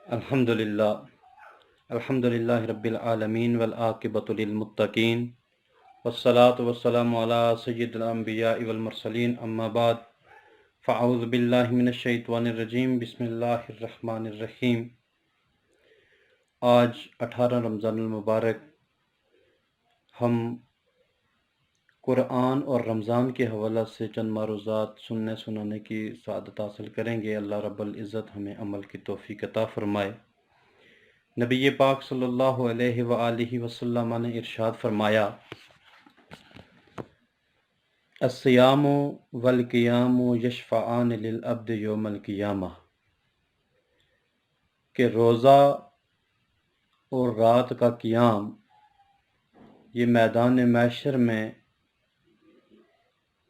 الحمدللہ رب العالمین والعاقبۃ للمتقین والصلاة والسلام علی سید الانبیاء والمرسلین اما بعد فاعوذ باللہ من الشیطان الرجیم بسم اللہ الرحمن الرحیم۔ آج 18 رمضان المبارک ہم قرآن اور رمضان کے حوالہ سے چند معروضات سننے سنانے کی سعادت حاصل کریں گے۔ اللہ رب العزت ہمیں عمل کی توفیق عطا فرمائے۔ نبی پاک صلی اللہ علیہ وآلہ وسلم نے ارشاد فرمایا، الصیام والقیام یشفعان للعبد یوم القیامہ، کہ روزہ اور رات کا قیام یہ میدان محشر میں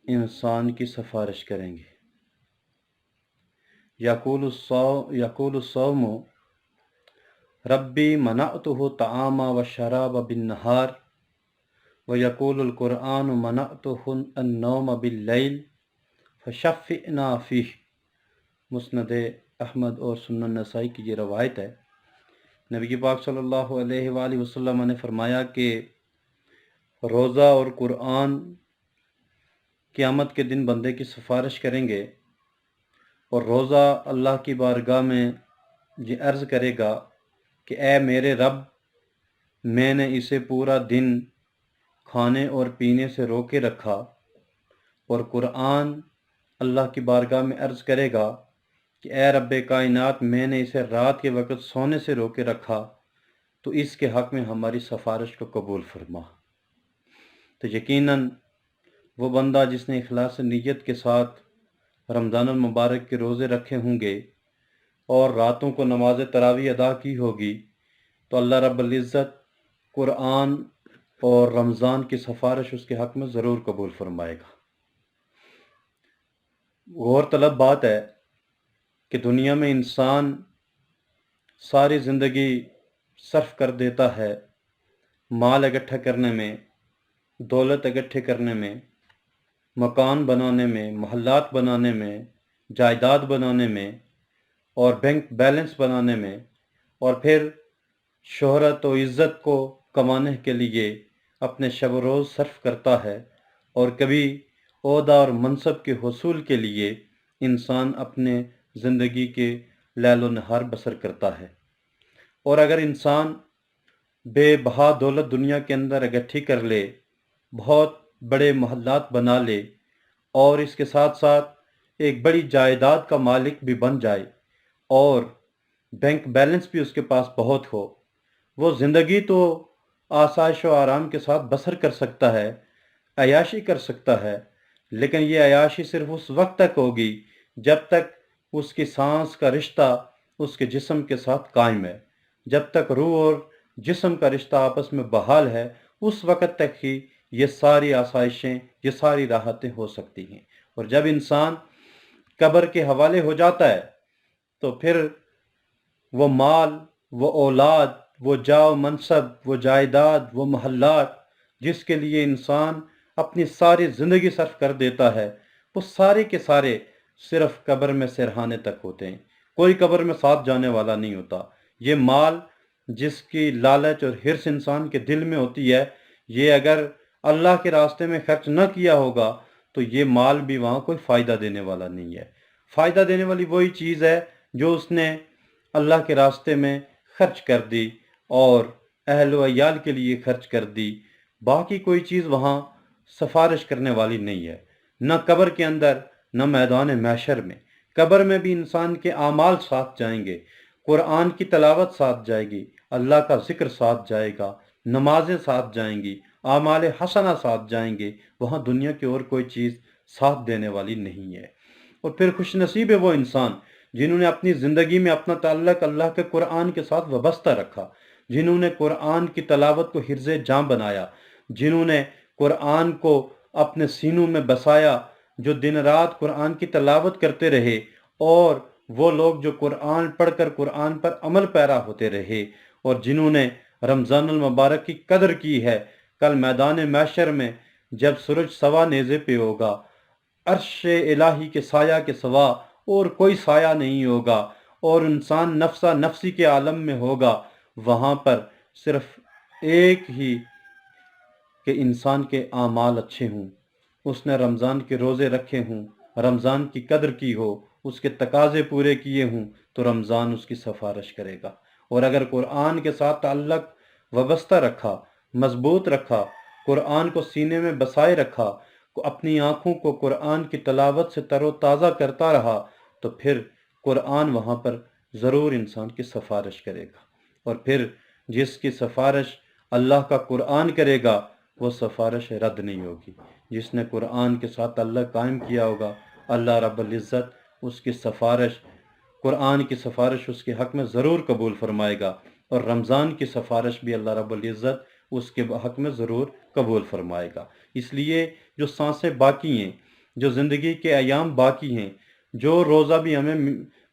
انسان کی سفارش کریں گے۔ یقول الصوم ربی منعتہ طعام و شراب بالنہار ویقول القرآن منعتہ النوم باللیل فشفعنا فیہ۔ مسند احمد اور سنن نسائی کی یہ روایت ہے۔ نبی پاک صلی اللہ علیہ وآلہ وسلم نے فرمایا کہ روزہ اور قرآن قیامت کے دن بندے کی سفارش کریں گے، اور روزہ اللہ کی بارگاہ میں یہ عرض کرے گا کہ اے میرے رب، میں نے اسے پورا دن کھانے اور پینے سے روکے رکھا، اور قرآن اللہ کی بارگاہ میں عرض کرے گا کہ اے رب کائنات، میں نے اسے رات کے وقت سونے سے روکے رکھا، تو اس کے حق میں ہماری سفارش کو قبول فرما۔ تو یقیناً وہ بندہ جس نے اخلاص نیت کے ساتھ رمضان المبارک کے روزے رکھے ہوں گے اور راتوں کو نماز تراویح ادا کی ہوگی، تو اللہ رب العزت قرآن اور رمضان کی سفارش اس کے حق میں ضرور قبول فرمائے گا۔ غور طلب بات ہے کہ دنیا میں انسان ساری زندگی صرف کر دیتا ہے مال اکٹھا کرنے میں، دولت اکٹھے کرنے میں، مکان بنانے میں، محلات بنانے میں، جائیداد بنانے میں، اور بینک بیلنس بنانے میں، اور پھر شہرت و عزت کو کمانے کے لیے اپنے شب و روز صرف کرتا ہے، اور کبھی عہدہ اور منصب کے حصول کے لیے انسان اپنے زندگی کے لیل و نہار بسر کرتا ہے۔ اور اگر انسان بے بہا دولت دنیا کے اندر اکٹھی کر لے، بہت بڑے محلات بنا لے، اور اس کے ساتھ ساتھ ایک بڑی جائیداد کا مالک بھی بن جائے، اور بینک بیلنس بھی اس کے پاس بہت ہو، وہ زندگی تو آسائش و آرام کے ساتھ بسر کر سکتا ہے، عیاشی کر سکتا ہے، لیکن یہ عیاشی صرف اس وقت تک ہوگی جب تک اس کی سانس کا رشتہ اس کے جسم کے ساتھ قائم ہے۔ جب تک روح اور جسم کا رشتہ آپس میں بحال ہے، اس وقت تک ہی یہ ساری آسائشیں، یہ ساری راحتیں ہو سکتی ہیں۔ اور جب انسان قبر کے حوالے ہو جاتا ہے تو پھر وہ مال، وہ اولاد، وہ جاہ و منصب، وہ جائیداد، وہ محلات جس کے لیے انسان اپنی ساری زندگی صرف کر دیتا ہے، وہ سارے کے سارے صرف قبر میں سرہانے تک ہوتے ہیں، کوئی قبر میں ساتھ جانے والا نہیں ہوتا۔ یہ مال جس کی لالچ اور حرص انسان کے دل میں ہوتی ہے، یہ اگر اللہ کے راستے میں خرچ نہ کیا ہوگا تو یہ مال بھی وہاں کوئی فائدہ دینے والا نہیں ہے۔ فائدہ دینے والی وہی چیز ہے جو اس نے اللہ کے راستے میں خرچ کر دی اور اہل و عیال کے لیے خرچ کر دی، باقی کوئی چیز وہاں سفارش کرنے والی نہیں ہے، نہ قبر کے اندر نہ میدان محشر میں۔ قبر میں بھی انسان کے اعمال ساتھ جائیں گے، قرآن کی تلاوت ساتھ جائے گی، اللہ کا ذکر ساتھ جائے گا، نمازیں ساتھ جائیں گی، اعمال حسنہ ساتھ جائیں گے، وہاں دنیا کی اور کوئی چیز ساتھ دینے والی نہیں ہے۔ اور پھر خوش نصیب ہے وہ انسان جنہوں نے اپنی زندگی میں اپنا تعلق اللہ کے قرآن کے ساتھ وابستہ رکھا، جنہوں نے قرآن کی تلاوت کو حرز جاں بنایا، جنہوں نے قرآن کو اپنے سینوں میں بسایا، جو دن رات قرآن کی تلاوت کرتے رہے، اور وہ لوگ جو قرآن پڑھ کر قرآن پر عمل پیرا ہوتے رہے، اور جنہوں نے رمضان المبارک کی قدر کی ہے۔ کل میدان محشر میں جب سورج سوا نیزے پہ ہوگا، عرش الہی کے سایہ کے سوا اور کوئی سایہ نہیں ہوگا، اور انسان نفسا نفسی کے عالم میں ہوگا، وہاں پر صرف ایک ہی کہ انسان کے اعمال اچھے ہوں، اس نے رمضان کے روزے رکھے ہوں، رمضان کی قدر کی ہو، اس کے تقاضے پورے کیے ہوں، تو رمضان اس کی سفارش کرے گا۔ اور اگر قرآن کے ساتھ تعلق وابستہ رکھا، مضبوط رکھا، قرآن کو سینے میں بسائے رکھا، اپنی آنکھوں کو قرآن کی تلاوت سے تر و تازہ کرتا رہا، تو پھر قرآن وہاں پر ضرور انسان کی سفارش کرے گا۔ اور پھر جس کی سفارش اللہ کا قرآن کرے گا وہ سفارش رد نہیں ہوگی۔ جس نے قرآن کے ساتھ تعلق قائم کیا ہوگا، اللہ رب العزت اس کی سفارش، قرآن کی سفارش اس کے حق میں ضرور قبول فرمائے گا، اور رمضان کی سفارش بھی اللہ رب العزت اس کے حق میں ضرور قبول فرمائے گا۔ اس لیے جو سانسیں باقی ہیں، جو زندگی کے ایام باقی ہیں، جو روزہ بھی ہمیں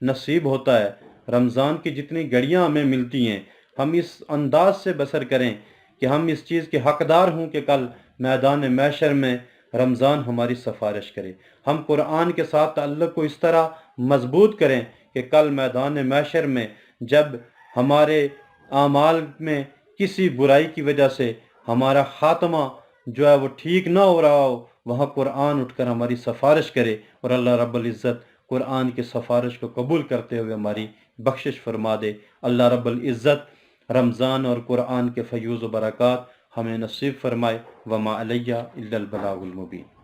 نصیب ہوتا ہے، رمضان کی جتنی گھڑیاں ہمیں ملتی ہیں، ہم اس انداز سے بسر کریں کہ ہم اس چیز کے حقدار ہوں کہ کل میدان محشر میں رمضان ہماری سفارش کرے۔ ہم قرآن کے ساتھ تعلق کو اس طرح مضبوط کریں کہ کل میدان محشر میں جب ہمارے اعمال میں کسی برائی کی وجہ سے ہمارا خاتمہ جو ہے وہ ٹھیک نہ ہو رہا ہو، وہاں قرآن اٹھ کر ہماری سفارش کرے، اور اللہ رب العزت قرآن کی سفارش کو قبول کرتے ہوئے ہماری بخشش فرما دے۔ اللہ رب العزت رمضان اور قرآن کے فیوز و برکات ہمیں نصیب فرمائے۔ وما علیہ الا البلاغ المبین۔